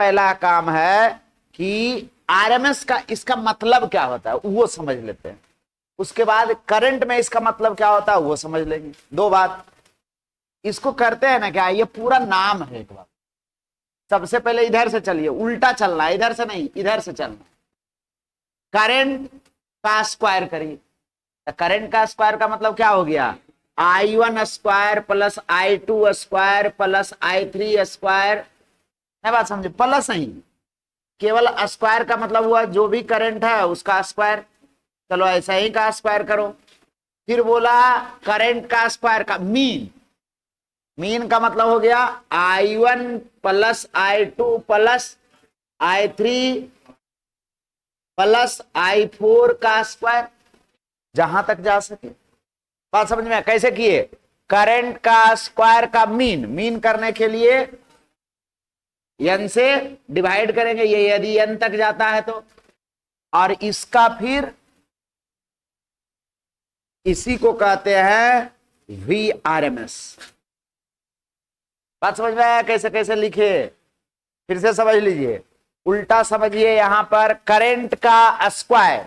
पहला काम है कि आरएमएस का इसका मतलब क्या होता है वो समझ लेते हैं। उसके बाद करंट में इसका मतलब क्या होता है वो समझ लेंगे। दो बात इसको करते हैं ना, क्या ये पूरा नाम है। एक बात सबसे पहले इधर से चलिए, उल्टा चलना है, इधर से नहीं इधर से चलना। करंट का स्क्वायर करिए। करंट का स्क्वायर का मतलब क्या हो गया, I1 square plus I2 square plus I3 square है। बात समझे, प्लस नहीं, केवल स्क्वायर का मतलब हुआ जो भी करंट है उसका स्क्वायर। चलो ऐसा ही का स्क्वायर करो। फिर बोला करंट का स्क्वायर का मीन। मीन का मतलब हो गया I1 plus I2 plus I3 plus I4 का स्क्वायर, जहां तक जा सके। बात समझ में? कैसे किए, करंट का स्क्वायर का मीन, मीन करने के लिए n से डिवाइड करेंगे, ये यदि n तक जाता है तो, और इसका फिर इसी को कहते हैं VRMS। बात समझ में आया कैसे कैसे लिखे? फिर से समझ लीजिए, उल्टा समझिए। यहां पर करंट का स्क्वायर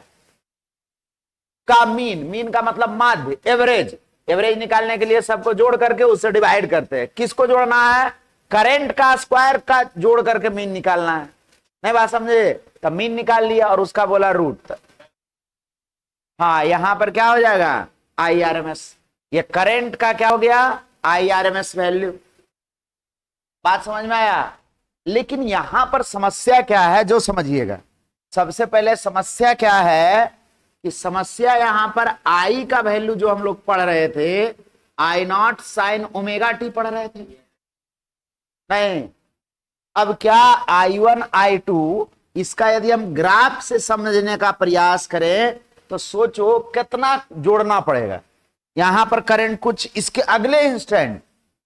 का मीन, मीन का मतलब माध्य, एवरेज। एवरेज निकालने के लिए सबको जोड़ करके उससे डिवाइड करते हैं। किसको जोड़ना है, करंट का स्क्वायर का जोड़ करके मीन निकालना है। नहीं बात समझे? तो मीन निकाल लिया और उसका बोला रूट। हाँ यहां पर क्या हो जाएगा, IRMS। ये करंट का क्या हो गया, IRMS वैल्यू। बात समझ में आया? लेकिन यहां पर समस्या क्या है जो समझिएगा। सबसे पहले समस्या क्या है कि समस्या यहां पर I का वैल्यू जो हम लोग पढ़ रहे थे, I0 साइन ओमेगा टी पढ़ रहे थे। नहीं, अब क्या I1 I2 इसका यदि हम ग्राफ से समझने का प्रयास करें तो सोचो कितना जोड़ना पड़ेगा। यहां पर करंट कुछ, इसके अगले इंस्टेंट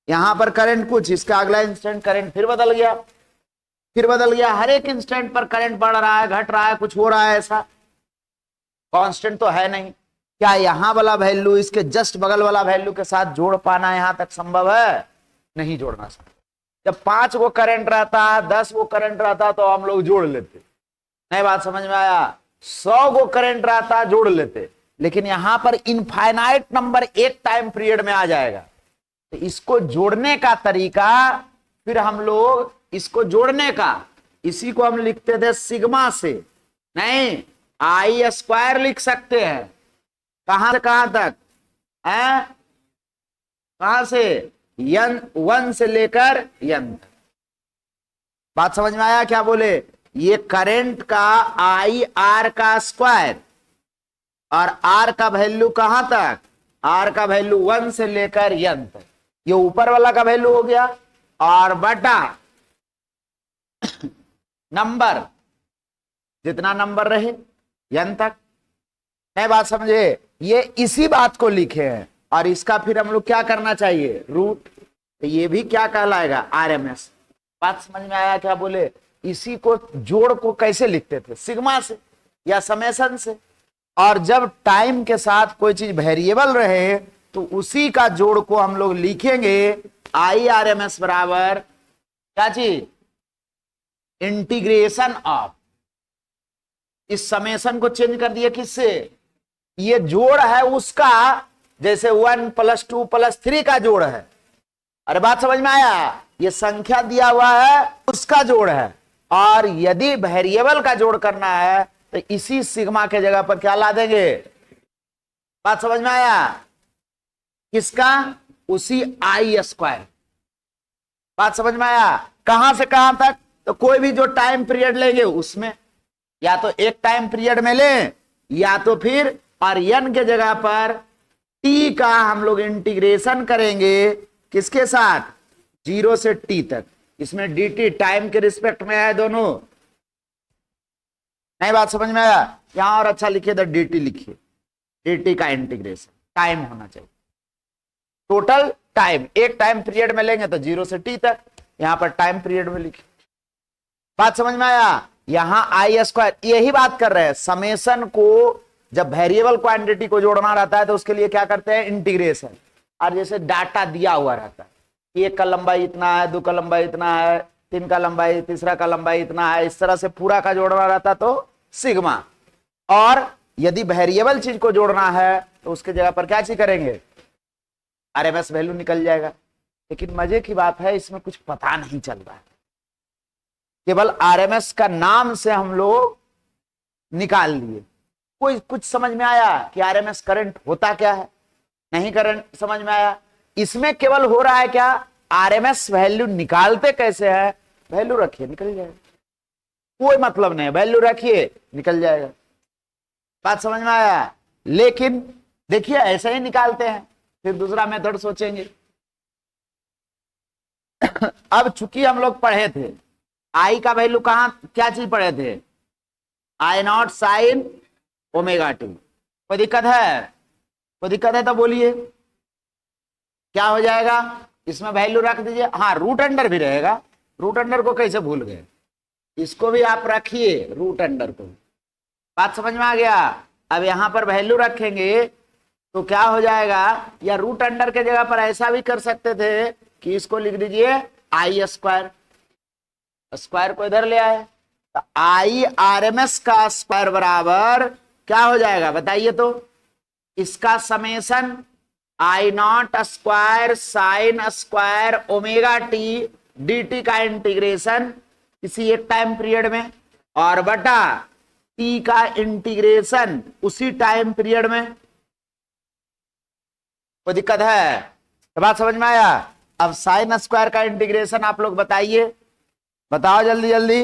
यहां पर करंट कुछ, इसका अगला इंस्टेंट करंट फिर बदल गया, फिर बदल गया। हर एक इंस्टेंट पर करंट बढ़ रहा है, घट रहा है, कुछ हो रहा है, ऐसा कांस्टेंट तो है नहीं। क्या यहां वाला वैल्यू इसके जस्ट बगल वाला वैल्यू के साथ जोड़ पाना यहां तक संभव है? नहीं जोड़ना संभव। जब 5 वो करंट रहता है, 10 वो करंट रहता तो हम लोग जोड़ लेते। नहीं बात समझ में आया? 100 वो करंट रहता जोड़ लेते। लेकिन यहां पर इनफाइनाइट नंबर एक टाइम पीरियड में आ जाएगा। तो इसको जोड़ने का तरीका, फिर हम लोग इसको जोड़ने का, इसी को हम लिखते थे सिग्मा से। नहीं, I स्क्वायर लिख सकते हैं। कहां से कहां तक है, कहां से, n 1 से लेकर n तक। बात समझ में आया? क्या बोले, ये करंट का IR का स्क्वायर और R का वैल्यू कहां तक, R का वैल्यू 1 से लेकर n तक, ये ऊपर वाला का वैल्यू हो गया, और बटा नंबर, जितना नंबर रहे n तक। नहीं बात समझे? ये इसी बात को लिखे हैं, और इसका फिर हम लोग क्या करना चाहिए, रूट। तो ये भी क्या कहलाएगा, RMS। बात समझ में आया? क्या बोले, इसी को जोड़ को कैसे लिखते थे, सिग्मा से या समेशन से। और जब टाइम के साथ कोई चीज वेरिएबल रहे तो उसी का जोड़ को हम लोग लिखेंगे IRMS बराबर क्या चीज, इंटीग्रेशन ऑफ। इस समेशन को चेंज कर दिया किससे, ये जोड़ है उसका, जैसे 1 + 2 + 3 का जोड़ है। अरे बात समझ में आया? ये संख्या दिया हुआ है उसका जोड़ है, और यदि वेरिएबल का जोड़ करना है तो इसी सिग्मा के जगह पर क्या ला देंगे। बात समझ में आया? किसका, उसी I स्क्वायर। बात समझ में आया? कहां से कहां तक, तो कोई भी जो टाइम पीरियड लेंगे उसमें, या तो एक टाइम पीरियड में लें, या तो फिर और n के जगह पर t का हम लोग इंटीग्रेशन करेंगे किसके साथ, 0 से t तक। इसमें dt टाइम के रिस्पेक्ट में है दोनों। नहीं बात समझ में आया? यहां और अच्छा लिखिए तो dt लिखिए, dt का इंटीग्रेशन टाइम होना चाहिए, टोटल टाइम। एक टाइम पीरियड में लेंगे तो 0 से t तक, यहां पर टाइम पीरियड में लिखिए। बात समझ में आया? यहां I स्क्वायर, यही बात कर रहे हैं। समेशन को जब वेरिएबल क्वांटिटी को जोड़ना रहता है तो उसके लिए क्या करते हैं, इंटीग्रेशन। और जैसे डाटा दिया हुआ रहता है कि एक का लंबाई इतना है, 2 का लंबाई इतना है, 3 का लंबाई, तीसरा का लंबाई इतना है, इस तरह से पूरा का जोड़ना रहता तो सिग्मा। और यदि वेरिएबल चीज को जोड़ना है तो उसके जगह पर क्या चीज करेंगे, आरएमएस वैल्यू निकल जाएगा। लेकिन मजे की बात है इसमें कुछ पता नहीं चल रहा है, केवल आरएमएस का नाम से हम लोग निकाल लिए। कोई कुछ समझ में आया कि आरएमएस करंट होता क्या है, नहीं करंट समझ में आया। इसमें केवल हो रहा है क्या, आरएमएस वैल्यू निकालते कैसे है, वैल्यू रखिए निकल जाएगा, कोई मतलब नहीं, वैल्यू रखिए निकल जाएगा। बात समझ में आया। लेकिन देखिए ऐसे ही निकालते हैं, फिर दूसरा मेथड सोचेंगे। अब चूंकि हम लोग पढ़े थे आई का वैल्यू, कहां क्या चीज पढ़े थे, आई नॉट साइन ओमेगा टी। कोई दिक्कत है, कोई दिक्कत है तो बोलिए क्या हो जाएगा, इसमें वैल्यू रख दीजिए। हाँ रूट अंडर भी रहेगा, रूट अंडर को कैसे भूल गए, इसको भी आप रखिए रूट अंडर को। बात समझ में आ गया। अब यहां पर वैल्यू रखेंगे तो क्या हो जाएगा, या रूट अंडर के जगह पर ऐसा भी कर सकते थे कि इसको लिख दीजिए आई स्क्वायर, स्क्वायर को इधर ले आए तो आई आरएमएस का स्क्वायर बराबर क्या हो जाएगा बताइए तो, इसका समेशन आई naught square sine square omega T D का इंटीग्रेशन किसी एक टाइम पीरियड में, और बटा टी का इंटीग्रेशन उसी टाइम पीरियड में। कोई दिक्कत है तो बात समझ में आया। अब साइन स्क्वायर का इंटीग्रेशन आप लोग बताइए, बताओ जल्दी जल्दी।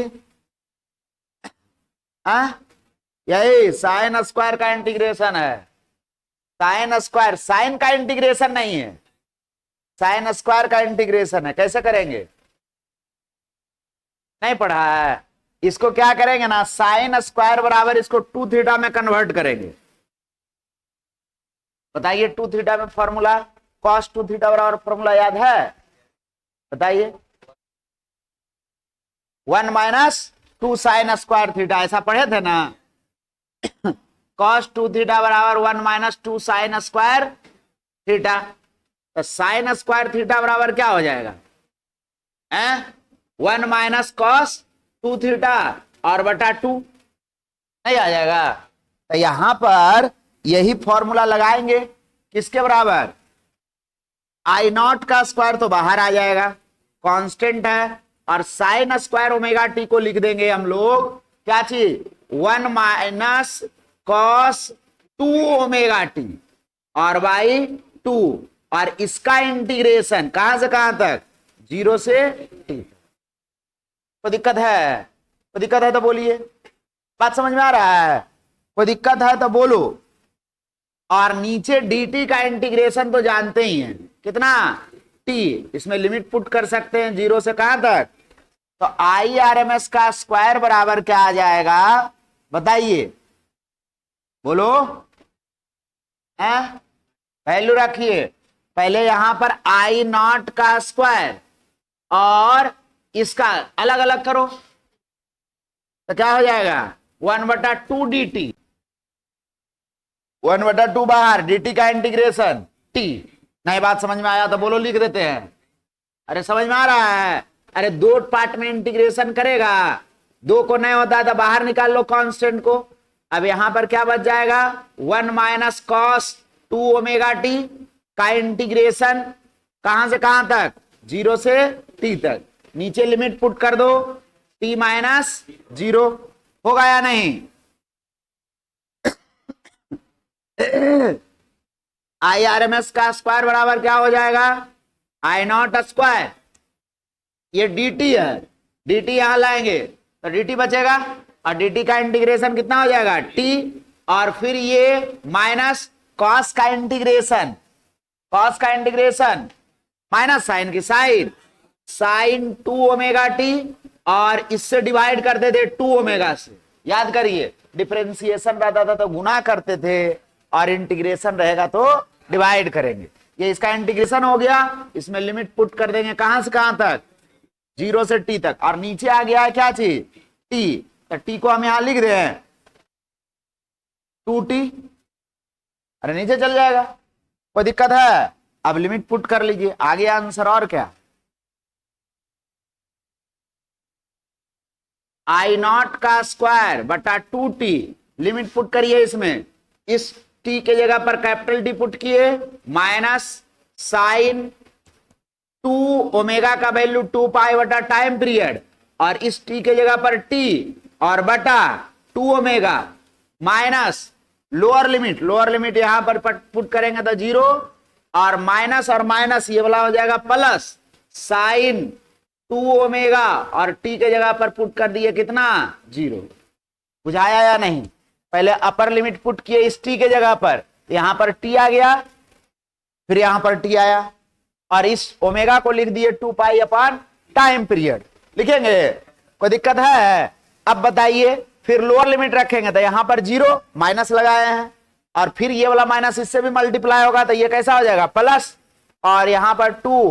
यही साइन स्क्वायर का इंटीग्रेशन है, साइन स्क्वायर, साइन का इंटीग्रेशन नहीं है, साइन स्क्वायर का इंटीग्रेशन है। कैसे करेंगे, नहीं पढ़ा है। इसको क्या करेंगे ना, साइन स्क्वायर बराबर इसको 2 थीटा में कन्वर्ट करेंगे। बताइए 2 थीटा में फॉर्मूला, कॉस 2 थीटा बराबर फॉर्मूला याद है, बताइए 1 माइनस 2 साइन स्क्वायर थीटा, ऐसा पढ़े थे ना। कॉस 2 थीटा बराबर 1 माइनस 2 साइन स्क्वायर थीटा, तो साइन स्क्वायर थीटा बराबर क्या हो जाएगा, 1 माइनस कॉस 2 थीटा और बटा 2, नहीं आ जाएगा। तो यहां पर यही फॉर्मूला लगाएंगे किसके बराबर, आई नॉट का स्क्वायर तो बाहर आ जाएगा, कांस्टेंट है, और साइन स्क्वायर ओमेगा टी को लिख देंगे हम लोग क्या चीज, 1 माइनस कॉस 2 ओमेगा टी और बाई 2, और इसका इंटीग्रेशन कहां से कहां तक, 0 से टी। कोई दिक्कत है, कोई दिक्कत है तो बोलिए, बात समझ में आ रहा है, कोई दिक्कत है तो बोलो। और नीचे dt का इंटीग्रेशन तो जानते ही हैं कितना, t, इसमें लिमिट पुट कर सकते हैं 0 से कहां तक, तो आई आर एम एस का स्क्वायर बराबर क्या आ जाएगा बताइए, बोलो, वैल्यू रखिए। पहले यहां पर आई नॉट का स्क्वायर और इसका अलग अलग करो तो क्या हो जाएगा, 1/2 dt, 1/2 बाहर, dt का इंटीग्रेशन t। नहीं बात समझ में आया तो बोलो, लिख देते हैं। अरे समझ में आ रहा है, अरे 2 पार्ट में इंटीग्रेशन करेगा, 2 को नहीं होता है तो बाहर निकाल लो कांस्टेंट को। अब यहां पर क्या बच जाएगा, 1 माइनस कॉस 2 ओमेगा टी का इंटीग्रेशन कहां से कहां तक, 0 से t तक, नीचे लिमिट पुट कर दो t माइनस 0, होगा या नहीं। आई आर एम एस का स्क्वायर बराबर क्या हो जाएगा, आई नॉट स्क्वायर, ये dt है, dt यहां लाएंगे तो dt बचेगा, और dt का इंटीग्रेशन कितना हो जाएगा t, और फिर ये माइनस कॉस का इंटीग्रेशन, कॉस का इंटीग्रेशन माइनस साइन की साइन, साइन 2 ओमेगा टी, और इससे डिवाइड करते थे 2 ओमेगा से, याद करिए डिफरेंशिएशन रहता था तो गुना करते थे, और इंटीग्रेशन रहेगा तो डिवाइड करेंगे। ये इसका इंटीग्रेशन हो गया, इसमें लिमिट पुट कर देंगे कहां से कहां तक, 0 से t तक, और नीचे आ गया है क्या चीज, t, तो t को हम यहां लिख रहे हैं 2t, अरे नीचे चल जाएगा, कोई दिक्कत है। अब लिमिट पुट कर लीजिए, आ गया आंसर, और क्या। आई नॉट का स्क्वायर बटा 2t, लिमिट पुट करिए इसमें, इस t के जगह पर कैपिटल टी पुट किए, माइनस साइन 2 ओमेगा का वैल्यू 2 पाई बटा टाइम पीरियड, और इस t के जगह पर t और बटा 2 ओमेगा, माइनस लोअर लिमिट यहां पर पुट करेंगे तो 0, और माइनस ये वाला हो जाएगा प्लस साइन 2 ओमेगा, और t के जगह पर पुट कर दिए कितना 0। बुझाया या नहीं? पहले अपर लिमिट पुट किए इस t के जगह पर, यहां पर t आ गया, फिर यहां पर t आया, और इस ओमेगा को लिख दिए 2 पाई अपॉन टाइम पीरियड। लिखेंगे, कोई दिक्कत है? अब बताइए, फिर लोअर लिमिट रखेंगे तो यहां पर 0 माइनस लगाए हैं, और फिर ये वाला माइनस इससे भी मल्टीप्लाई होगा तो ये कैसा हो जाएगा प्लस, और यहां पर 2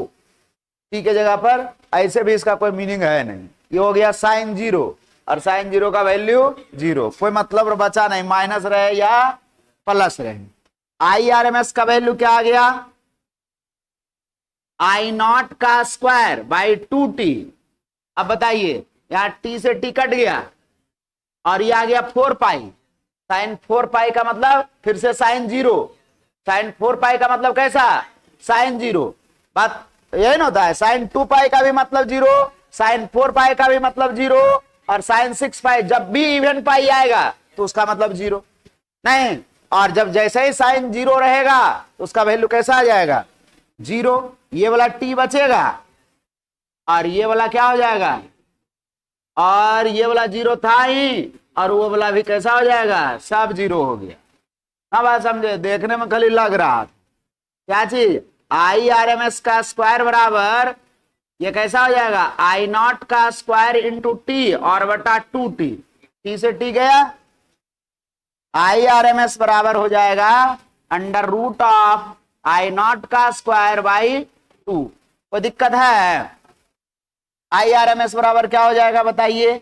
t के जगह पर, ऐसे भी इसका कोई मीनिंग है नहीं, ये हो गया साइन 0, और साइन 0 का वैल्यू 0, कोई मतलब बचा नहीं, माइनस रहे या प्लस रहे। आई आर एम एस का वैल्यू क्या आ गया? आई नॉट का स्क्वायर बाई 2t। अब बताइए, यहां t से t कट गया, और ये आ गया 4 पाई, साइन 4 पाई का मतलब फिर से साइन 0, साइन 4 पाई का मतलब कैसा साइन 0, बात यही ना होता है। साइन 2 पाई का भी मतलब 0, साइन 4 पाई का भी मतलब 0, और साइन 6 पाई जब भी इवन पाई आएगा तो उसका मतलब 0 नहीं, और जब जैसे ही साइन 0 रहेगा तो उसका वैल्यू कैसा आ जाएगा 0, ये वाला t बचेगा, और ये वाला क्या हो जाएगा, और ये वाला 0 था ही, और वो वाला भी कैसा हो जाएगा, सब 0 हो गया। ना बात समझे? देखने में खाली लग रहा क्या चीज, आई आर एम एस का स्क्वायर बराबर ये कैसा हो जाएगा, आई नॉट का स्क्वायर इंटू टी और बटा 2t, t से t गया, आई आर एम एस बराबर हो जाएगा under root of I naught का स्क्वायर बाई 2। कोई दिक्कत है? आई आर एम एस बराबर क्या हो जाएगा बताइए,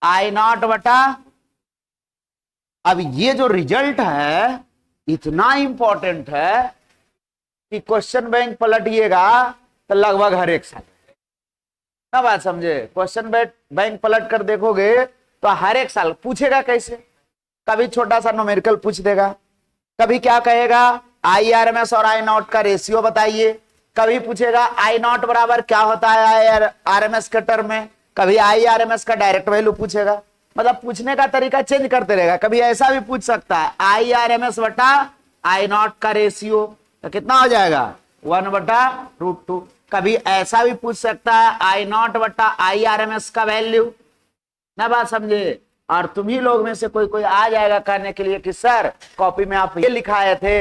आई नॉट बटा, अब ये जो रिजल्ट है इतना इंपॉर्टेंट है कि क्वेश्चन बैंक पलटिएगा तो लगभग हर एक साल, ना बात समझे? क्वेश्चन बैंक पलट कर देखोगे तो हर एक साल पूछेगा कैसे, कभी छोटा सा न्यूमेरिकल पूछ देगा, कभी क्या कहेगा आई आर एम एस और आई नॉट का रेशियो बताइए, कभी पूछेगा आई नॉट बराबर क्या होता है आई आर एम एस के टर्म में, कभी आई आर एम एस का डायरेक्ट वैल्यू पूछेगा, मतलब पूछने का तरीका चेंज करते रहेगा। कभी ऐसा भी पूछ सकता है आई आर एम एस बटा आई नॉट का रेशियो, तो कितना हो जाएगा 1 बटा रूट 2। कभी ऐसा भी पूछ सकता है आई नॉट बटा आई आर एम एस का वैल्यू, ना बात समझे? और तुम्ही लोग में से कोई कोई आ जाएगा कहने के लिए कि सर कॉपी में आप ये लिखाए थे,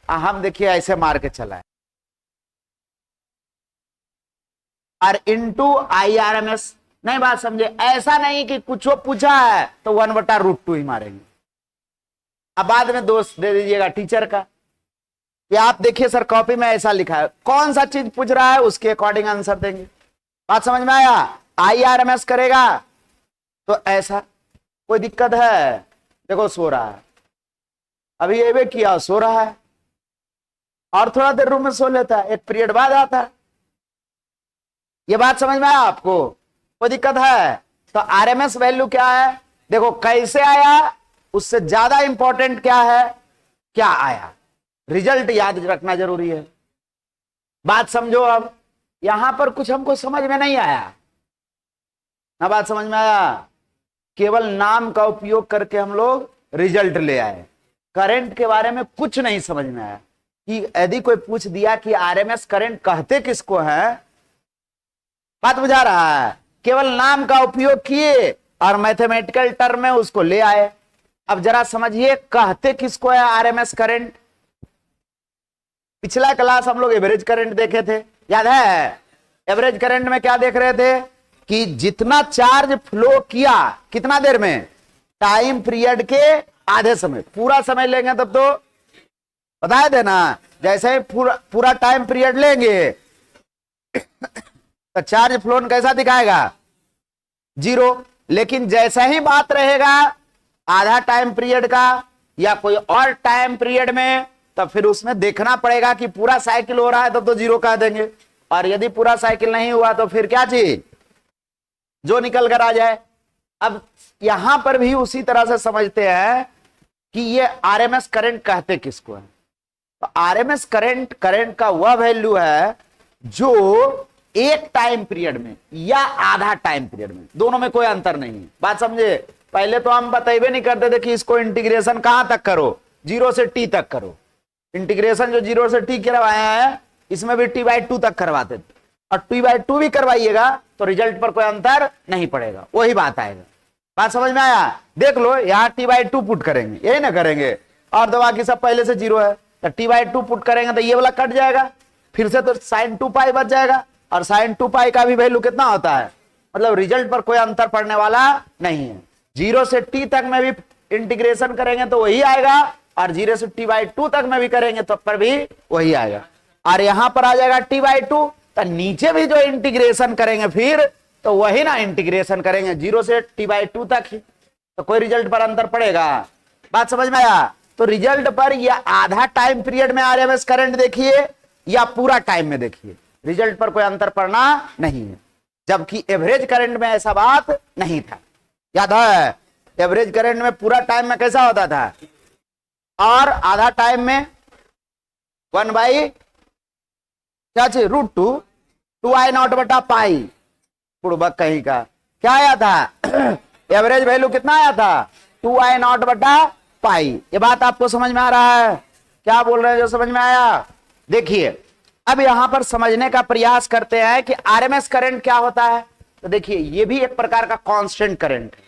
हम देखिए ऐसे मार के चला है, और into I R M S, नहीं बात समझे? ऐसा नहीं कि कुछ पूछा है तो 1 बटा रूट 2 ही मारेंगे। अब बाद में दोष दे दीजिएगा टीचर का कि आप देखिए सर कॉपी में ऐसा लिखा है, कौन सा चीज पूछ रहा है उसके अकॉर्डिंग आंसर देंगे। बात समझ में आया? आई आर एम एस करेगा तो ऐसा, कोई दिक्कत है? देखो सो रहा है, अभी ये भी किया सो रहा है, और थोड़ा देर रूम में सो लेता है, एक पीरियड बाद आता है। ये बात समझ में आया आपको? कोई दिक्कत है? तो आरएमएस वैल्यू क्या है, देखो कैसे आया उससे ज्यादा इंपॉर्टेंट क्या है, क्या आया, रिजल्ट याद रखना जरूरी है। बात समझो। अब यहां पर कुछ हमको समझ में नहीं आया ना, बात समझ में आया? केवल नाम का उपयोग करके हम लोग रिजल्ट ले आए, करंट के बारे में कुछ नहीं समझ में आया। कि यदि कोई पूछ दिया कि आरएमएस करंट कहते किसको है, बात बुझा रहा है? केवल नाम का उपयोग किए और मैथमेटिकल टर्म में उसको ले आए। अब जरा समझिए कहते किसको है आरएमएस करंट। पिछला क्लास हम लोग एवरेज करंट देखे थे, याद है? एवरेज करंट में क्या देख रहे थे कि जितना चार्ज फ्लो किया कितना देर में, टाइम पीरियड के आधे समय, पूरा समय लेंगे तब तो बताए थे ना, जैसे पूरा टाइम पीरियड लेंगे तो चार्ज फ्लो कैसा दिखाएगा 0, लेकिन जैसे ही बात रहेगा आधा टाइम पीरियड का या कोई और टाइम पीरियड में, तो फिर उसमें देखना पड़ेगा कि पूरा साइकिल हो रहा है तब तो 0 कह देंगे, और यदि पूरा साइकिल नहीं हुआ तो फिर क्या चीज जो निकल कर आ जाए। अब यहां पर भी उसी तरह से समझते हैं कि ये आरएमएस करंट कहते किसको है। तो आरएमएस करंट का वह वैल्यू है जो एक टाइम पीरियड में या आधा टाइम पीरियड में, दोनों में कोई अंतर नहीं है। बात समझे? पहले तो हम बतेबे नहीं करते थे कि इसको इंटीग्रेशन कहां तक करो, 0 से t तक करो। इंटीग्रेशन जो 0 से t करवाया है इसमें भी t/2 तक करवाते थे, और t/2 भी करवाइएगा तो रिजल्ट पर कोई अंतर नहीं पड़ेगा, वही बात आएगा। बात समझ में आया? देख लो यहां t/2 पुट करेंगे, यही ना करेंगे, और दवा की सब पहले से 0 है, तो t/2 पुट करेंगे तो ये वाला कट जाएगा, फिर से तो sin 2π बच जाएगा, और sin 2π का भी वैल्यू कितना होता है, मतलब रिजल्ट पर कोई अंतर पड़ने वाला नहीं है। 0 से t तक में भी इंटीग्रेशन करेंगे तो वही आएगा, और 0 से t/2 तक में भी करेंगे तो पर भी वही आएगा, और यहां पर आ जाएगा t/2। तो नीचे भी जो इंटीग्रेशन करेंगे फिर तो वही ना इंटीग्रेशन करेंगे 0 से t/2 तक ही, तो कोई रिजल्ट पर अंतर पड़ेगा। बात समझ में आया? तो रिजल्ट पर या आधा टाइम पीरियड में आरएमएस करंट देखिए या पूरा टाइम में देखिए, रिजल्ट पर कोई अंतर पड़ना नहीं है। जबकि एवरेज करंट में ऐसा बात नहीं था, याद है? एवरेज करंट में पूरा टाइम में कैसा होता था, और आधा टाइम में 1 क्या चाहिए √2 2I0 बटा पाई, बुड़बक कहीं का क्या आया था एवरेज वैल्यू कितना आया था 2I0 बटा पाई। ये बात आपको समझ में आ रहा है? क्या बोल रहे हैं जो समझ में आया? देखिए अब यहां पर समझने का प्रयास करते हैं कि आरएमएस करंट क्या होता है। तो देखिए ये भी एक प्रकार का कांस्टेंट करंट है।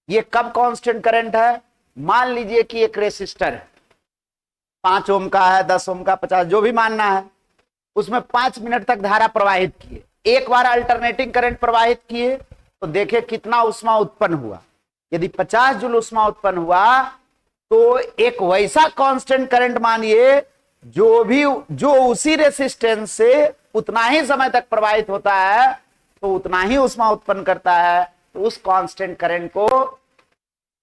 ये कब कांस्टेंट करंट है? मान लीजिए कि एक रेसिस्टर है, 5 ओम का है, 10 ओम का, 50 जो भी मानना है, उसमें 5 मिनट तक धारा प्रवाहित किए, एक बार अल्टरनेटिंग करंट प्रवाहित किए तो देखे कितना उष्मा उत्पन्न हुआ। यदि 50 जूल उष्मा उत्पन्न हुआ तो एक वैसा कांस्टेंट करंट मानिए जो उसी रेसिस्टेंस से उतना ही समय तक प्रवाहित होता है तो उतना ही उष्मा उत्पन्न करता है, तो उस कांस्टेंट करंट को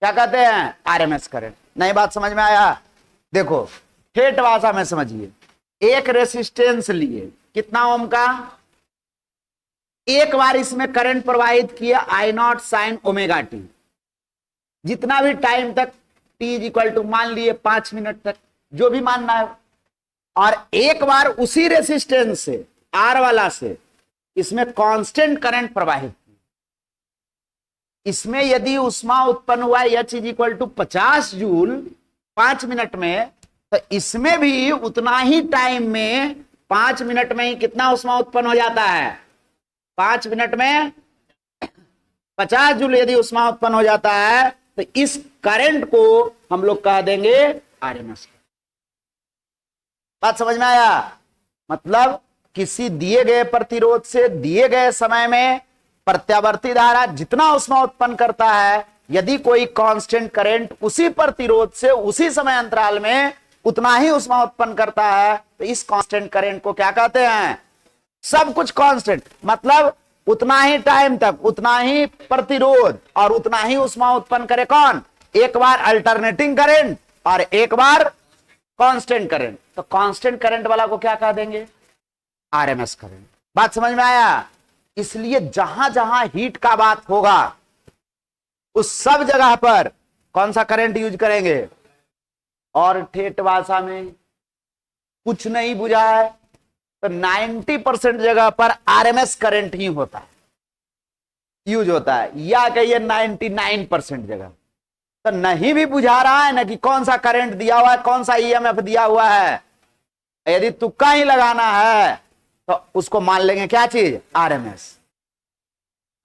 क्या कहते हैं? RMS current. नई बात समझ में आया? देखो ठेठ भाषा में समझिए, एक रेसिस्टेंस लिए कितना ओम का, एक बार इसमें करंट प्रवाहित किया I0 sin ω t, जितना भी टाइम तक t = मान लिए 5 मिनट तक, जो भी मानना है, और एक बार उसी रेसिस्टेंस से R वाला से इसमें कांस्टेंट करंट प्रवाहित, इसमें यदि उष्मा उत्पन्न हुआ H = 50 जूल 5 मिनट में, तो इसमें भी उतना ही टाइम में 5 मिनट में ही कितना उष्मा उत्पन्न हो जाता है, 5 मिनट में 50 जूल यदि उष्मा उत्पन्न हो जाता है तो इस करंट को हम लोग कह देंगे आरएमएस। बात समझ में आया? मतलब किसी दिए गए प्रतिरोध से दिए गए समय में प्रत्यावर्ती धारा जितना उष्मा उत्पन्न करता है, यदि कोई कांस्टेंट करंट उसी प्रतिरोध से उसी समय अंतराल में उतना ही उष्मा उत्पन्न करता है, तो इस कांस्टेंट करंट को क्या कहते हैं? सब कुछ कांस्टेंट मतलब उतना ही टाइम तक उतना ही प्रतिरोध और उतना ही उष्मा उत्पन्न करे। कौन? एक बार अल्टरनेटिंग करंट और एक बार कांस्टेंट करंट। तो कांस्टेंट करंट वाला को क्या कह देंगे? RMS current. बात समझ में आया? इसलिए जहां जहां हीट का बात होगा उस सब जगह पर कौन सा करंट यूज करेंगे? और ठेठ भाषा में कुछ नहीं बुझा है तो 90% जगह पर आरएमएस करंट ही होता है, यूज होता है, या कहिए 99% जगह। तो नहीं भी बुझा रहा है ना कि कौन सा करंट दिया हुआ है, कौन सा ईएमएफ दिया हुआ है, यदि तुक्का ही लगाना है तो उसको मान लेंगे क्या चीज? आरएमएस।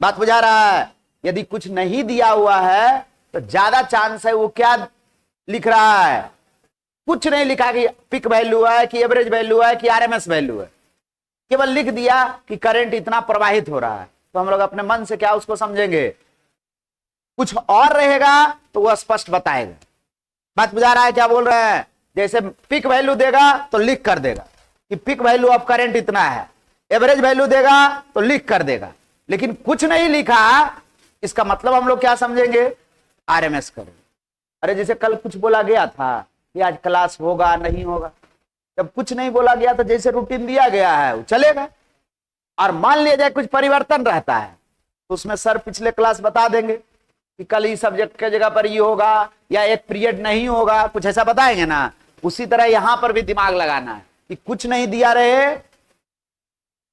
बात बुझा रहा है? यदि कुछ नहीं दिया हुआ है तो ज्यादा चांस है वो क्या लिख रहा है, कुछ नहीं लिखा कि पिक वैल्यू है कि एवरेज वैल्यू है कि आरएमएस वैल्यू है, केवल लिख दिया कि करंट इतना प्रवाहित हो रहा है, तो हम लोग अपने मन से क्या उसको समझेंगे? कुछ और रहेगा तो वह स्पष्ट बताएगा। बात बुझा रहा है? क्या बोल रहे हैं? जैसे पिक वैल्यू देगा तो लिख कर देगा कि पिक वैल्यू ऑफ करंट इतना है, एवरेज वैल्यू देगा तो लिख कर देगा, लेकिन कुछ नहीं लिखा, इसका मतलब हम लोग क्या समझेंगे? RMS current. अरे जैसे कल कुछ बोला गया था कि आज क्लास होगा नहीं होगा, जब कुछ नहीं बोला गया तो जैसे रूटीन दिया गया है वो चलेगा, और मान लिया जाए कुछ परिवर्तन रहता है तो उसमें सर पिछले क्लास बता देंगे कि कल ही सब्जेक्ट के जगह पर ये होगा या एक पीरियड नहीं होगा, कुछ ऐसा बताएंगे ना। उसी तरह यहां पर भी दिमाग लगाना है कि कुछ नहीं दिया रहे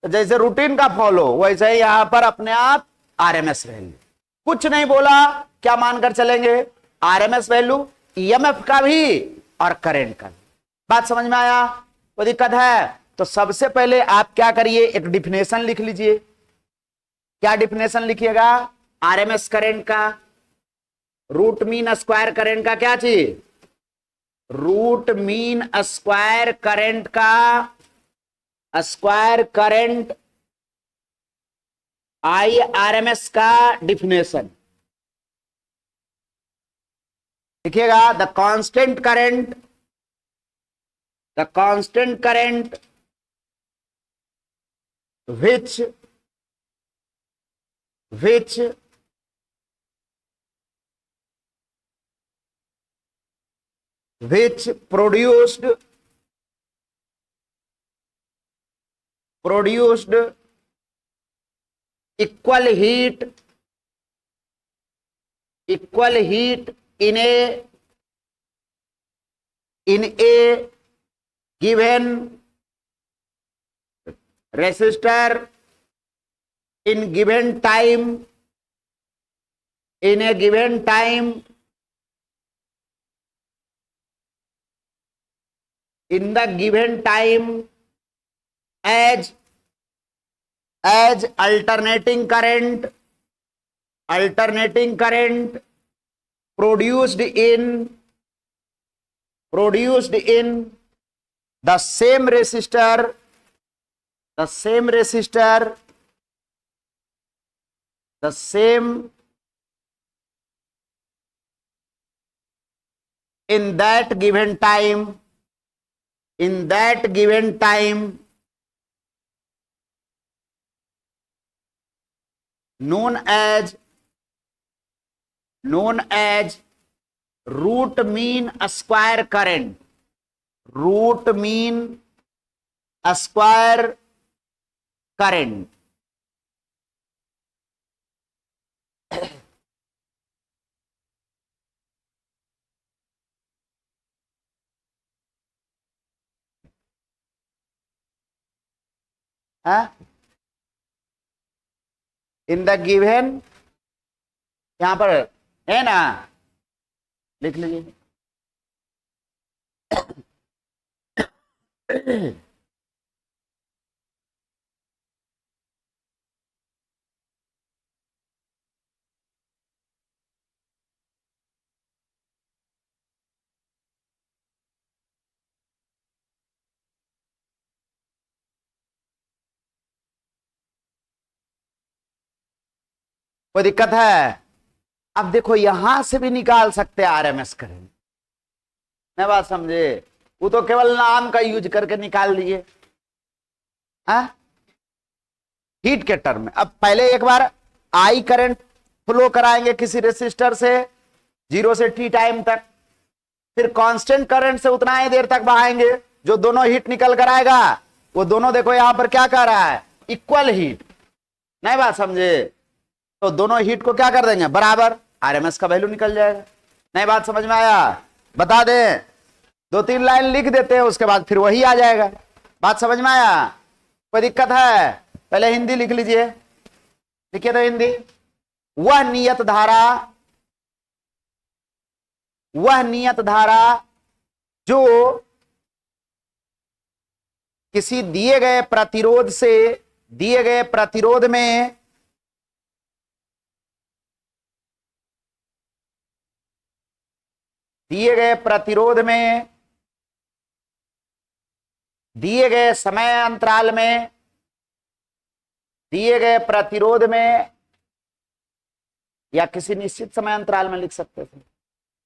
तो जैसे रूटीन का फॉलो, वैसे ही यहां पर अपने आप आरएमएस वैल्यू। कुछ नहीं बोला, क्या मानकर चलेंगे, आरएमएस वैल्यू ईएमएफ का भी और करंट का भी। बात समझ में आया, कोई दिक्कत है? तो सबसे पहले आप क्या करिए, एक डिफिनेशन लिख लीजिए। क्या डिफिनेशन लिखिएगा, आरएमएस करंट का, रूट मीन स्क्वायर करंट का क्या चीज, रूट मीन स्क्वायर करंट का, स्क्वायर करंट आई आरएमएस का डिफिनेशन लिखिएगा। The constant current, the constant current which produced equal heat in a given resistor in given time, in a given time, in the given time, as alternating current produced in the same resistor, the same in that given time, known as root mean square current, root mean square current। In the given, यहां पर है ना, लिख लीजिए। कोई दिक्कत है? अब देखो यहां से भी निकाल सकते हैं आरएमएस करंट, मैं बात समझे, वो तो केवल नाम का यूज करके निकाल लिए हीट के टर्म में। अब पहले एक बार आई करंट फ्लो कराएंगे किसी रेसिस्टर से 0 से t टाइम तक, फिर कांस्टेंट करंट से उतना ही देर तक बहाएंगे, जो दोनों हीट निकल कर आएगा वो दोनों देखो यहां पर क्या कर रहा है, इक्वल हीट, नहीं बात समझे, तो दोनों हीट को क्या कर देंगे बराबर, आरएमएस का वैल्यू निकल जाएगा। नहीं बात समझ में आया? बता दें, 2-3 लाइन लिख देते हैं, उसके बाद फिर वही आ जाएगा। बात समझ में आया? कोई दिक्कत है? पहले हिंदी लिख लीजिए, लिखिए तो हिंदी। वह नियत धारा जो किसी दिए गए प्रतिरोध में दिए गए समय अंतराल में, दिए गए प्रतिरोध में, या किसी निश्चित समय अंतराल में लिख सकते थे,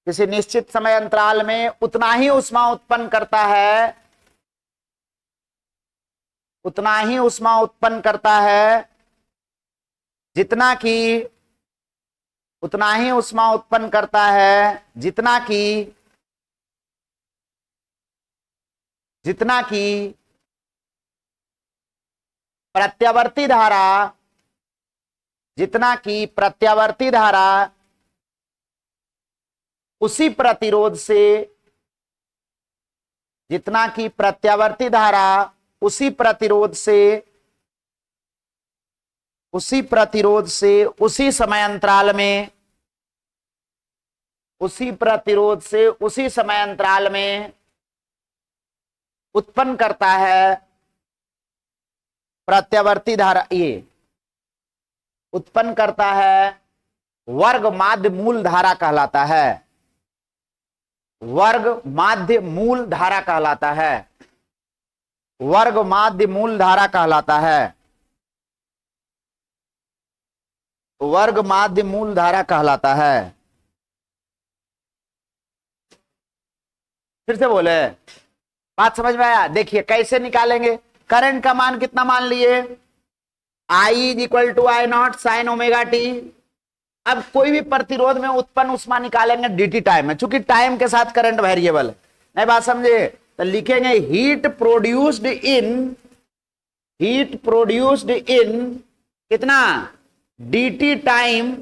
किसी निश्चित समय अंतराल में उतना ही ऊष्मा उत्पन्न करता है, जितना कि प्रत्यावर्ती धारा उसी प्रतिरोध से जितना कि प्रत्यावर्ती धारा उसी प्रतिरोध से उसी समय अंतराल में उत्पन्न करता है प्रत्यावर्ती धारा, ये उत्पन्न करता है वर्ग माध्य मूल धारा कहलाता है, वर्ग माध्य मूल धारा कहलाता है, वर्ग माध्य मूल धारा कहलाता है, वर्ग माध्य मूल धारा कहलाता है। फिर से बोले, बात समझ में आया? देखिए कैसे निकालेंगे। करंट का मान कितना मान लिए, I is equal to I naught sine omega T. अब कोई भी प्रतिरोध में उत्पन्न ऊष्मा निकालेंगे dt टाइम में, चूंकि टाइम के साथ करंट वेरिएबल है। नहीं बात समझे? तो लिखेंगे हीट प्रोड्यूस्ड इन कितना dt टाइम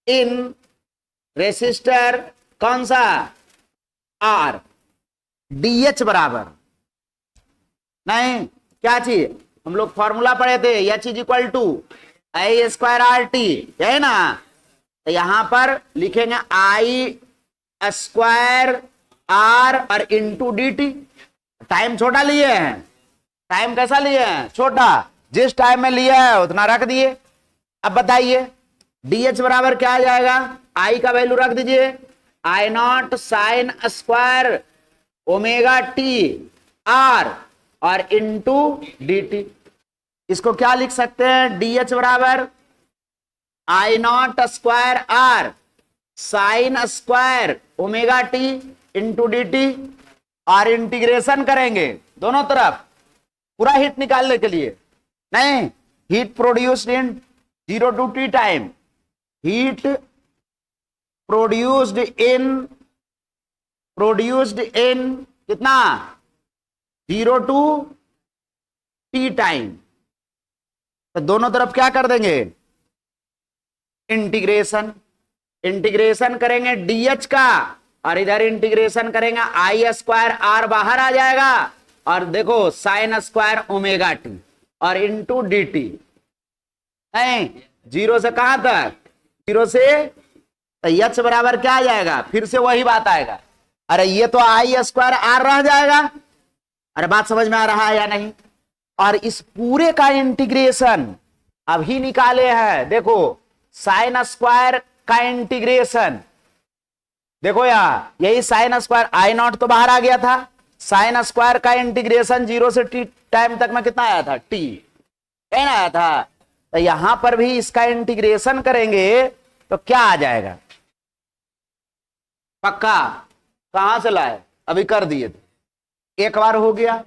इन रेसिस्टर कौन सा R, DH बराबर नहीं क्या चीज हम लोग फॉर्मूला पढ़े थे, H is equal to I square R T, है ना। तो यहां पर लिखेंगे आई स्क्वायर आर और इंटू डी टी। टाइम छोटा लिए हैं, टाइम कैसा लिए हैं, छोटा, जिस टाइम में लिया है उतना रख दिए। अब बताइए DH बराबर क्या आ जाएगा, आई का वैल्यू रख दीजिए, I naught sine square omega t r और इंटू डी टी। इसको क्या लिख सकते हैं, DH बराबर I naught square r sine square omega t into D t, और इंटीग्रेशन करेंगे दोनों तरफ पूरा हीट निकालने के लिए। नहीं, heat produced in 0 to t time, heat produced in कितना 0 to t टाइम। तो दोनों तरफ क्या कर देंगे, इंटीग्रेशन करेंगे DH का, और इधर इंटीग्रेशन करेंगे आई स्क्वायर आर बाहर आ जाएगा, और देखो साइन स्क्वायर ओमेगा टी और इंटू डी टी। नहीं, 0 से कहां तक, 0 से तो H बराबर क्या आ जाएगा, फिर से वही बात आएगा। अरे ये तो आई स्क्वायर आर रह जाएगा। अरे बात समझ में आ रहा है या नहीं? और इस पूरे का इंटीग्रेशन अभी निकाले हैं, देखो साइन स्क्वायर का इंटीग्रेशन, देखो यहां यही साइन स्क्वायर, आई नॉट तो बाहर आ गया था, साइन स्क्वायर का इंटीग्रेशन 0 से t टाइम तक में कितना आया था, t आया था। तो यहां पर भी इसका इंटीग्रेशन करेंगे तो क्या आ जाएगा, पक्का कहां से लाए, अभी कर दिए थे, एक बार हो गया,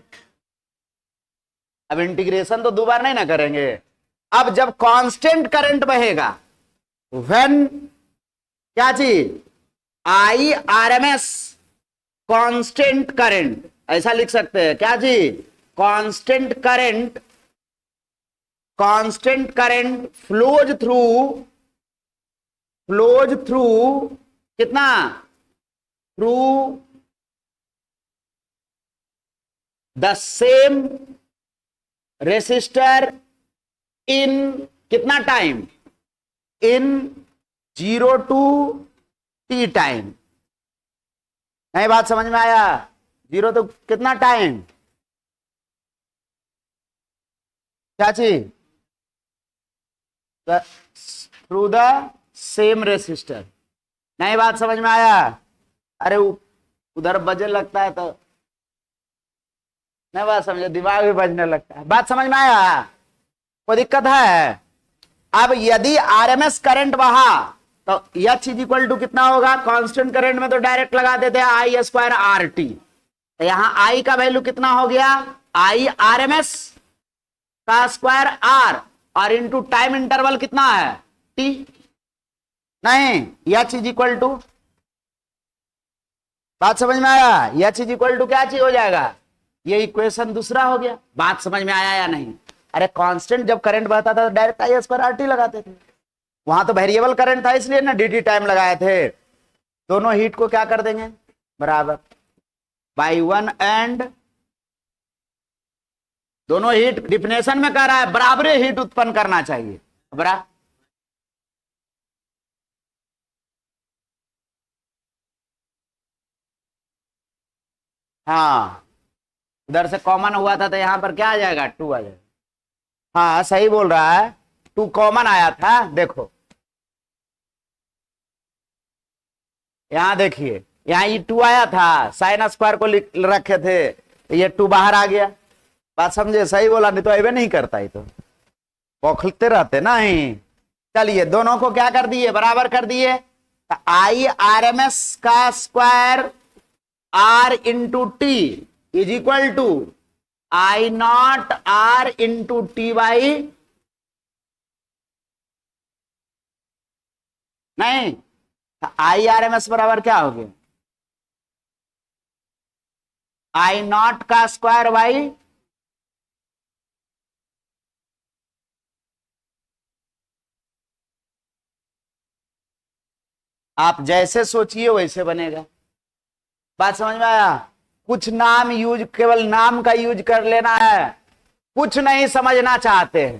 अब इंटीग्रेशन तो 2 बार नहीं ना करेंगे। अब जब कांस्टेंट करंट बहेगा, व्हेन क्या चीज, आई आरएमएस कांस्टेंट करंट, ऐसा लिख सकते हैं क्या चीज, कांस्टेंट करंट फ्लोज थ्रू कितना, थ्रू द सेम रेसिस्टर इन कितना time, in 0 to t time. नहीं बात समझ में आया, 0 तो कितना टाइम, क्या चीज, थ्रू द सेम रेसिस्टर। नहीं बात समझ में आया? अरे उधर बजने लगता है तो नहीं बात समझे, दिमाग भी बजने लगता है। बात समझ में आया? कोई दिक्कत है? अब यदि आरएमएस करंट बहा तो H इज इक्वल टू कितना होगा, कांस्टेंट करंट में तो डायरेक्ट लगा देते हैं आई स्क्वायर आर टी। तो यहां आई का वैल्यू कितना हो गया, आई आरएमएस का स्क्वायर आर और इंटू टाइम इंटरवल कितना है टी। नहीं, H इज इक्वल टू, बात समझ में आया, H इज इक्वल टू क्या चीज हो जाएगा, ये इक्वेशन दूसरा हो गया। बात समझ में आया या नहीं? अरे कांस्टेंट जब करंट बहता था तो डायरेक्ट आई स्क्वायर आर टी लगाते थे, वहां तो वेरिएबल करंट था इसलिए ना dt टाइम लगाए थे। दोनों हीट को क्या कर देंगे बराबर बाई 1 एंड दोनों हीट डिफिनेशन में कह रहा है बराबर हीट उत्पन्न करना चाहिए बराबर। हाँ उधर से कॉमन हुआ था तो यहां पर क्या आ जाएगा 2 आ जाएगा। हाँ सही बोल रहा है 2 कॉमन आया था। देखो यहां देखिए यहां ये 2 आया था साइन स्क्वायर को रखे थे ये 2 बाहर आ गया। बात समझे सही बोला नहीं तो ऐवे नहीं करता ही तो पौखलते रहते ना ही। चलिए दोनों को क्या कर दिए बराबर कर दिए। आई आर एम एस का square R into T is equal to I naught R into T by नहीं आई आर एम एस बराबर क्या हो गया आई नॉट का स्क्वायर बाई आप जैसे सोचिए वैसे बनेगा। बात समझ में आया। कुछ नाम यूज केवल नाम का यूज कर लेना है कुछ नहीं समझना चाहते हैं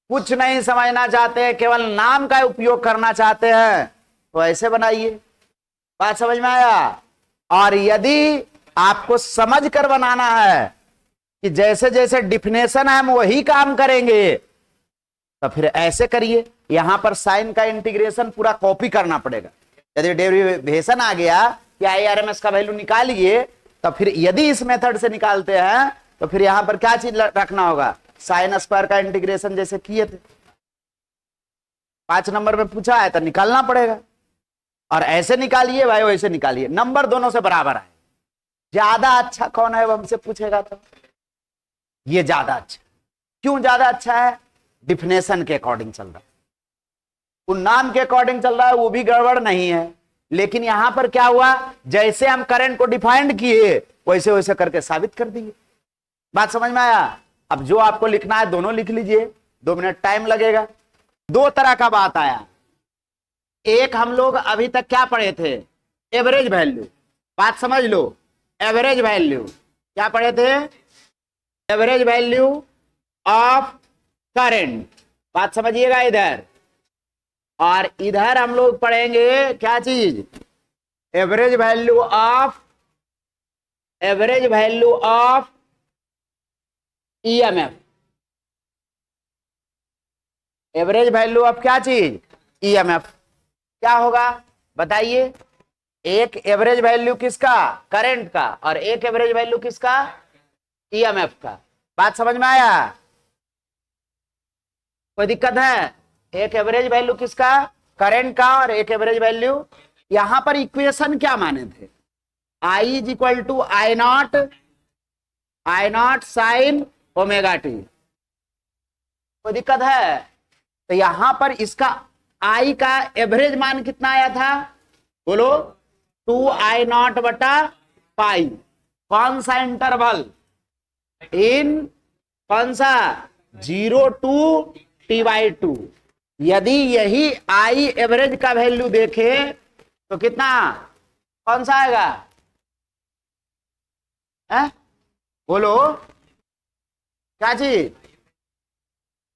कुछ नहीं समझना चाहते हैं केवल नाम का उपयोग करना चाहते हैं तो ऐसे बनाइए। बात समझ में आया। और यदि आपको समझ कर बनाना है कि जैसे जैसे डिफिनेशन है हम वही काम करेंगे तो फिर ऐसे करिए। यहां पर साइन का इंटीग्रेशन पूरा कॉपी करना पड़ेगा। यदि डेरिवेशन आ गया कि आईआरएमएस का वैल्यू निकालिए तो फिर यदि इस मेथड से निकालते हैं तो फिर यहां पर क्या चीज रखना होगा साइन स्क्वायर का इंटीग्रेशन जैसे किए थे 5 नंबर में पूछा है तो निकालना पड़ेगा। और ऐसे निकालिए भाई वैसे निकालिए नंबर दोनों से बराबर आए। ज्यादा अच्छा कौन है वो हमसे पूछेगा तो ये ज्यादा अच्छा। क्यों ज्यादा अच्छा है डिफिनेशन के अकॉर्डिंग चल रहा है उन नाम के अकॉर्डिंग चल रहा है वो भी गड़बड़ नहीं है। लेकिन यहां पर क्या हुआ जैसे हम करंट को डिफाइंड किए वैसे वैसे करके साबित कर दिए। बात समझ में आया। अब जो आपको लिखना है दोनों लिख लीजिए 2 मिनट टाइम लगेगा। 2 तरह का बात आया। एक हम लोग अभी तक क्या पढ़े थे एवरेज वैल्यू। बात समझ लो एवरेज वैल्यू क्या पढ़े थे एवरेज वैल्यू ऑफ करंट। बात समझिएगा इधर। और इधर हम लोग पढ़ेंगे क्या चीज average value of EMF. Average value of क्या चीज ईएमएफ क्या होगा बताइए। एक एवरेज वैल्यू किसका करंट का और एक एवरेज वैल्यू किसका ईएमएफ का। बात समझ में आया कोई दिक्कत है। एक एवरेज वैल्यू किसका करंट का और एक एवरेज वैल्यू। यहां पर इक्वेशन क्या माने थे I is equal to I naught sine omega t. कोई दिक्कत है। तो यहां पर इसका आई का एवरेज मान कितना आया था बोलो 2 आई नॉट बटा पाई। कौन सा इंटरवल इन कौन सा 0 टू t/2। यदि यही आई एवरेज का वैल्यू देखे तो कितना कौन सा आएगा बोलो क्या चीज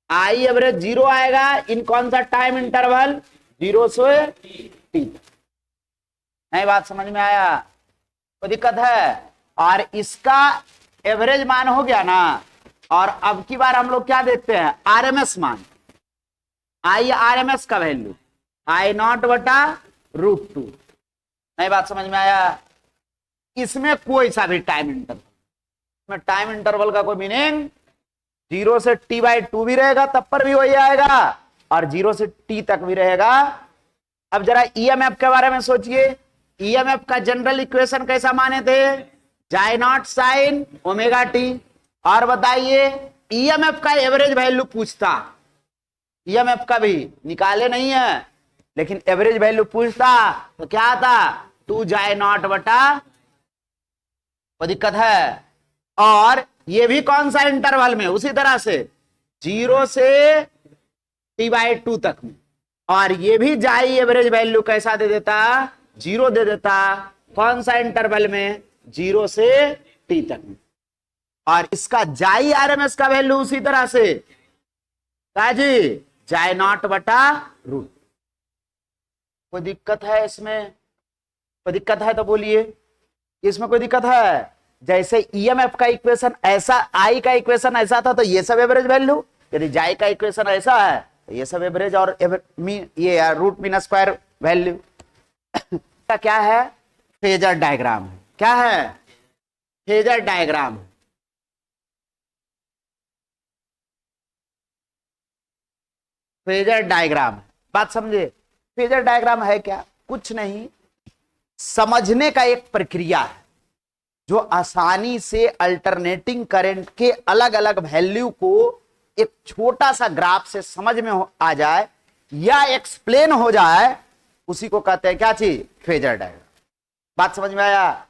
आई एवरेज 0 आएगा इन कौन सा टाइम इंटरवल 0 से t। नहीं बात समझ में आया कोई दिक्कत है। और इसका एवरेज मान हो गया ना। और अब की बार हम लोग क्या देखते हैं आरएमएस मान आई आरएमएस का वैल्यू आई नॉट बटा √2। नहीं बात समझ में आया। इसमें कोई सा भी टाइम इंटरवल इसमें टाइम इंटरवल का कोई मीनिंग 0 से t/2 भी रहेगा तब पर भी वही आएगा और 0 से t तक भी रहेगा। अब जरा ईएमएफ के बारे में सोचिए। ईएमएफ का जनरल इक्वेशन कैसा माने थे जाई नॉट साइन ओमेगा टी। और बताइए ईएमएफ का एवरेज वैल्यू पूछता ईएमएफ का भी निकाले नहीं है लेकिन एवरेज वैल्यू पूछता तो क्या आता 2 जाई नॉट बटा। कोई दिक्कत है। और ये भी कौन सा इंटरवल में उसी तरह से 0 से T/2 तक में, और ये भी जाई एवरेज वैल्यू कैसा दे देता, 0 दे देता। कौन सा इंटरवल में, 0 से T तक में। और इसका जाई आरएमएस का वैल्यू उसी तरह से क्या जी, जाई नॉट बटा रूट। कोई दिक्कत है इसमें, कोई दिक्कत है तो बोलिए, इसमें कोई दिक्कत है। जैसे ईएमएफ का इक्वेशन ऐसा, आई का इक्वेशन ऐसा था, तो ये सब एवरेज वैल्यू, यदि जाई का इक्वेशन ऐसा है तो ये सब एवरेज, और ये रूट मीन स्क्वायर वैल्यू का क्या है, फेजर डायग्राम है। क्या है, फेजर डायग्राम है। फेजर डायग्राम, बात समझे। फेजर डायग्राम है क्या, कुछ नहीं, समझने का एक प्रक्रिया है जो आसानी से अल्टरनेटिंग करंट के अलग अलग वैल्यू को एक छोटा सा ग्राफ से समझ में आ जाए या एक्सप्लेन हो जाए, उसी को कहते हैं क्या चीज, फेजर डायग्राम। बात समझ में आया।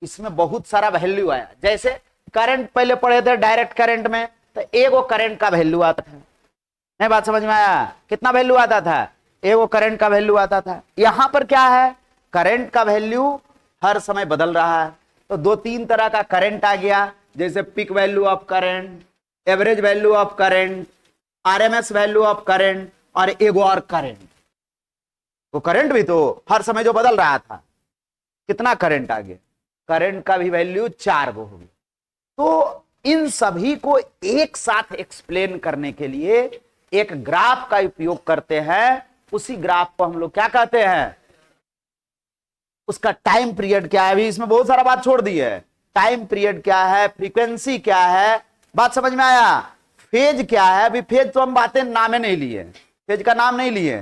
इसमें बहुत सारा वैल्यू आया, जैसे करंट पहले पढ़े थे डायरेक्ट करंट में, तो एगो करंट का वैल्यू आता था, नहीं बात समझ में आया, कितना वैल्यू आता था, एगो करंट का वैल्यू आता था। यहां पर क्या है, करंट का वैल्यू हर समय बदल रहा है, तो दो तीन तरह का करंट आ गया, जैसे peak value of current, average value of current, RMS value of current, और एगो और करंट। वो करंट भी तो हर समय जो बदल रहा था, कितना करंट आ गया, करंट का भी वैल्यू 4 गो होगी। तो इन सभी को एक साथ एक्सप्लेन करने के लिए एक ग्राफ का उपयोग करते हैं। उसी ग्राफ को हम लोग क्या कहते हैं, उसका टाइम पीरियड क्या है, अभी इसमें बहुत सारा बात छोड़ दी है। टाइम पीरियड क्या है, फ्रीक्वेंसी क्या है, बात समझ में आया, फेज क्या है। अभी फेज तो हम बातें नामे नहीं लिए, फेज का नाम नहीं लिए,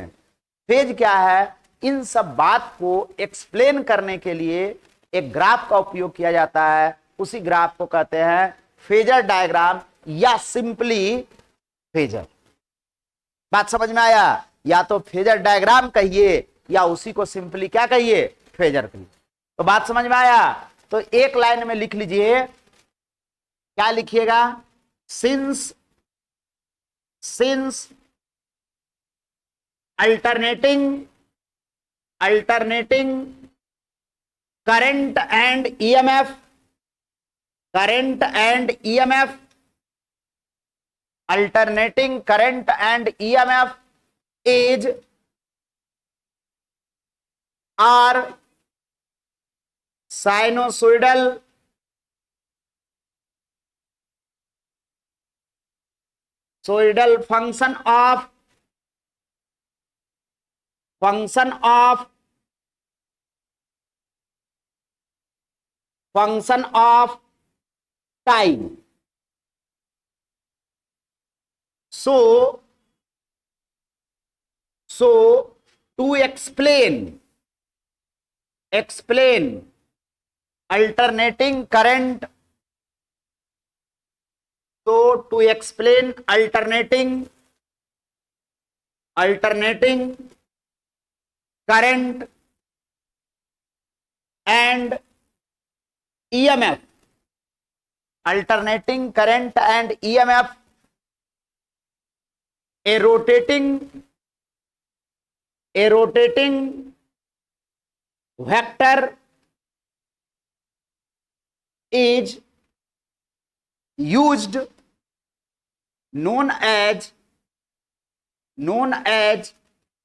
फेज क्या है, इन सब बात को एक्सप्लेन करने के लिए एक ग्राफ का उपयोग किया जाता है। उसी ग्राफ को कहते हैं फेजर डायग्राम या सिंपली फेजर। बात समझ में आया, या तो फेजर डायग्राम कहिए या उसी को सिंपली क्या कहिए, फेजर कहिए। तो बात समझ में आया। तो एक लाइन में लिख लीजिए, क्या लिखिएगा, since alternating current and EMF, alternating current and EMF is are sinusoidal function of time. So to explain alternating current, so to explain alternating current and EMF, alternating current and EMF, a rotating vector is used, known as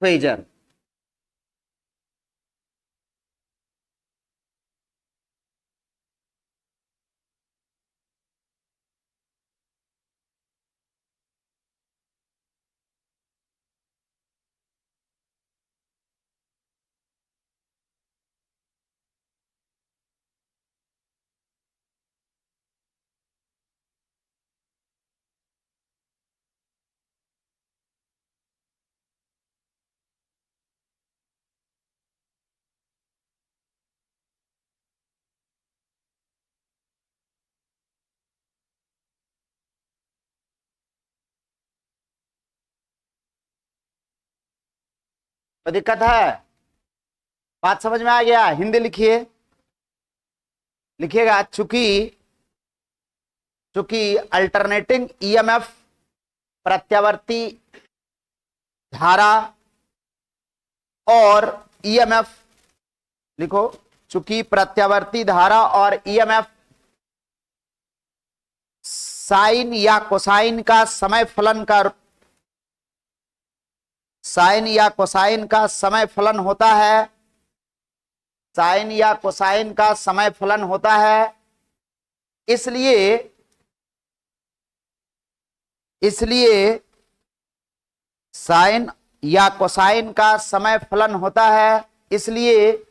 phasor. तो दिक्कत है, बात समझ में आ गया। हिंदी लिखिएगा, चूंकि alternating EMF, प्रत्यावर्ती धारा और ईएमएफ लिखो, चूंकि प्रत्यावर्ती धारा और ईएमएफ साइन या कोसाइन का समय फलन का साइन या कोसाइन का समय फलन होता है, साइन या कोसाइन का समय फलन होता है। इसलिए साइन या कोसाइन का समय फलन होता है, इसलिए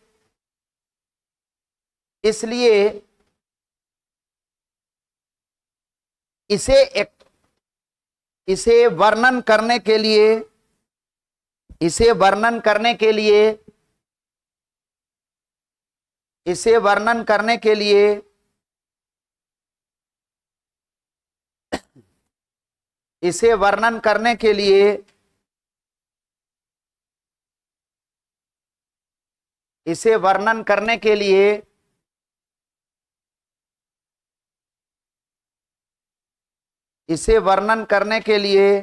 इसे वर्णन करने के लिए इसे वर्णन करने के लिए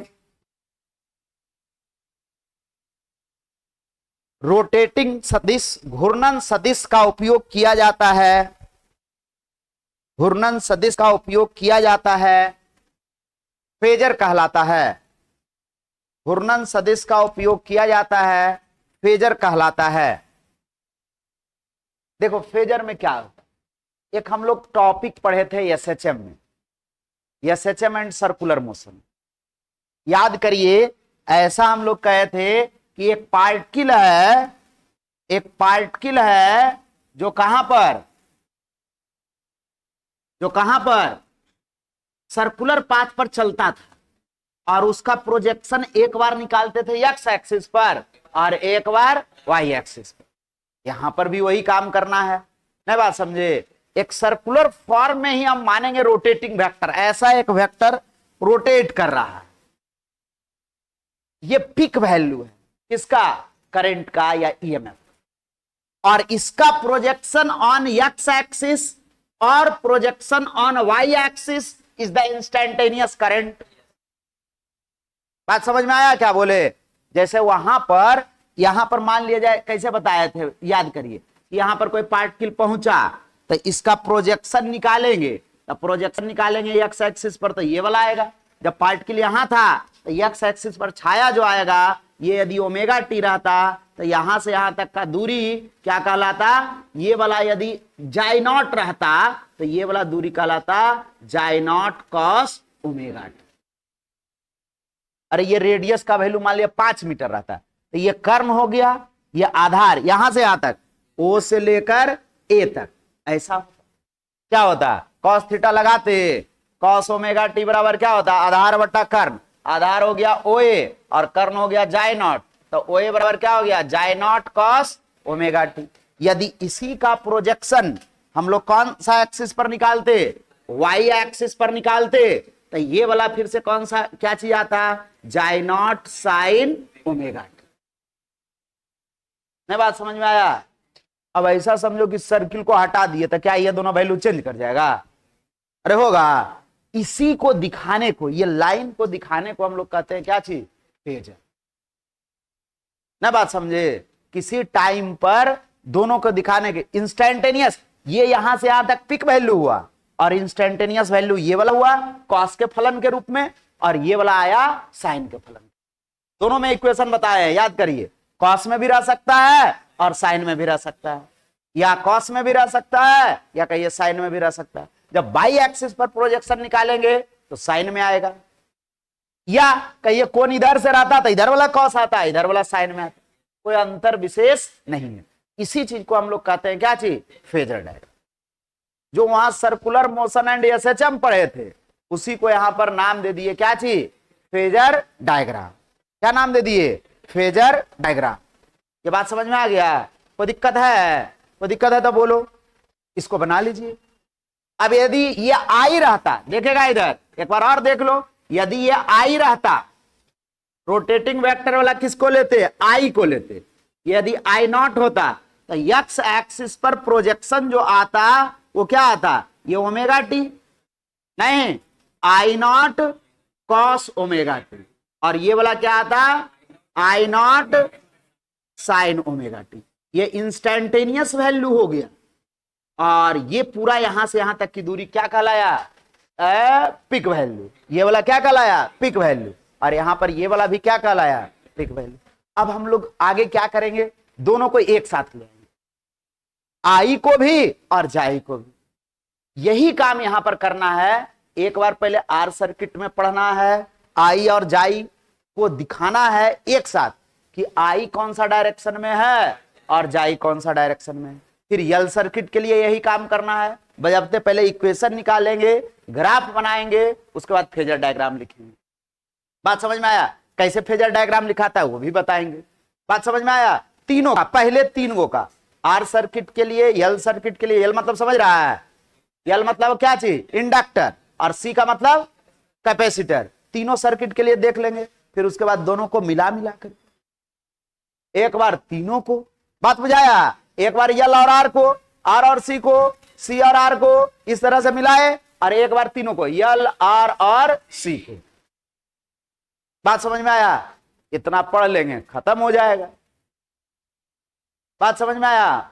रोटेटिंग सदिश, घूर्णन सदिश का उपयोग किया जाता है। घूर्णन सदिश का उपयोग किया जाता है, फेजर कहलाता है। घूर्णन सदिश का उपयोग किया जाता है, फेजर कहलाता है। देखो फेजर में क्या होता है, एक हम लोग टॉपिक पढ़े थे एसएचएम में, एसएचएम एंड सर्कुलर मोशन। याद करिए, ऐसा हम लोग कहे थे कि एक पार्टिकल है जो कहां पर सर्कुलर पाथ पर चलता था और उसका प्रोजेक्शन एक बार निकालते थे एक्स एक्सिस पर और एक बार वाई एक्सिस पर। यहां पर भी वही काम करना है, नहीं बात समझे। एक सर्कुलर फॉर्म में ही हम मानेंगे रोटेटिंग वेक्टर, ऐसा एक वेक्टर रोटेट कर रहा है। ये पीक वैल्यू है किसका, करंट का या ईएमएफ, और इसका प्रोजेक्शन ऑन एक्स एक्सिस और projection on Y axis is the instantaneous current. बात समझ में आया क्या बोले। जैसे यहां पर मान लिया जाए, कैसे बताए थे, याद करिए, यहां पर कोई पार्टिकल पहुंचा तो इसका प्रोजेक्शन निकालेंगे, तो प्रोजेक्शन निकालेंगे एक्स एक्सिस पर, तो ये वाला आएगा। जब पार्टिकल यहां था तो एक्स एक्सिस पर छाया जो आएगा, ये यदि ओमेगा टी रहता तो यहां से यहां तक का दूरी क्या कहलाता, ये वाला यदि जाई नॉट रहता तो ये वाला दूरी कहलाता जाई नॉट कॉस ओमेगा टी। अरे ये रेडियस का वैल्यू मान लिया 5 मीटर रहता तो ये कर्म हो गया, ये आधार यहां से यहां तक, ओ से लेकर ए तक, ऐसा क्या होता, कॉस थीटा लगाते, कॉस ओमेगा टी बराबर क्या होता, आधार बटा कर्ण। आधार हो गया ओए और कर्ण हो गया जाई नॉट, तो ओए बराबर क्या हो गया, जाई नॉट कॉस ओमेगा टी। यदि इसी का प्रोजेक्शन हम लोग कौन सा एक्सिस पर निकालते, वाई एक्सिस पर निकालते, तो ये वाला फिर से कौन सा क्या चीज आता, जाई नॉट साइन ओमेगा टी। नहीं बात समझ में आया। अब ऐसा समझो कि सर्किल को हटा दिए तो क्या ये दोनों वैल्यू चेंज कर जाएगा, अरे होगा। इसी को दिखाने को, ये लाइन को दिखाने को हम लोग कहते हैं क्या चीज, फेजर। ना बात समझे, किसी टाइम पर दोनों को दिखाने के, इंस्टेंटेनियस ये यहां से यहां तक पिक वैल्यू हुआ और इंस्टेंटेनियस वैल्यू ये वाला हुआ कॉस के फलन के रूप में, और ये वाला आया साइन के फलन। दोनों में इक्वेशन बताया है, याद करिए, कॉस में भी रह सकता है और साइन में भी रह सकता है, या कॉस में भी रह सकता है या कहिए साइन में भी रह सकता है। जब बाई एक्सिस पर प्रोजेक्शन निकालेंगे तो साइन में आएगा, या कहिए कोण इधर से रहता तो इधर वाला कॉस आता है, इधर वाला साइन में आता, कोई अंतर विशेष नहीं है। इसी चीज को हम लोग कहते हैं क्या चीज, फेजर डायग्राम। जो वहां सर्कुलर मोशन एंड एसएचएम पढ़े थे उसी को यहां पर नाम दे दिए क्या चीज, फेजर डायग्राम। क्या नाम दे दिए, फेजर डायग्राम। ये बात समझ में आ गया। कोई दिक्कत है, कोई दिक्कत है तो बोलो, इसको बना लीजिए। अब यदि ये आई रहता, देखेगा इधर एक बार और देख लो, यदि ये आई रहता, रोटेटिंग वेक्टर वाला किसको लेते, आई को लेते। यदि आई नॉट होता तो एक्स एक्सिस पर प्रोजेक्शन जो आता वो क्या आता, ये ओमेगा टी, नहीं आई नॉट कॉस ओमेगा टी, और ये वाला क्या आता आई नॉट साइन ओमेगा टी। ये इंस्टेंटेनियस वैल्यू हो गया, और ये पूरा यहां से यहां तक की दूरी क्या कहलाया? Peak value. ये वाला क्या कहलाया? Peak value. और यहां पर ये वाला भी क्या कहलाया? Peak value. अब हम लोग आगे क्या करेंगे? दोनों को एक साथ ले आएंगे, आई को भी और जाई को भी। यही काम यहां पर करना है। एक बार पहले आर सर्किट में पढ़ना है, आई और जाई को दिखाना है एक साथ कि आई कौन सा डायरेक्शन में है और जाई कौन सा डायरेक्शन में है। फिर यल सर्किट के लिए यही काम करना है। बजाते पहले इक्वेशन निकालेंगे, ग्राफ बनाएंगे, उसके बाद फेजर डायग्राम लिखेंगे। बात समझ में आया? कैसे फेजर डायग्राम लिखाता है वो भी बताएंगे। बात समझ में आया? तीनों का, पहले तीन गो का, आर सर्किट के लिए, यल सर्किट के लिए। यल मतलब समझ रहा है? यल मतलब क्या चीज? इंडक्टर। और सी का मतलब कैपेसिटर। तीनों सर्किट के लिए देख लेंगे। फिर उसके बाद दोनों को मिला मिला कर एक बार तीनों को, बात बुझाया? एक बार यल और आर को, आर और सी को, सी और आर को इस तरह से मिलाए, और एक बार तीनों को, यल आर और सी को। बात समझ में आया? इतना पढ़ लेंगे, खत्म हो जाएगा। बात समझ में आया?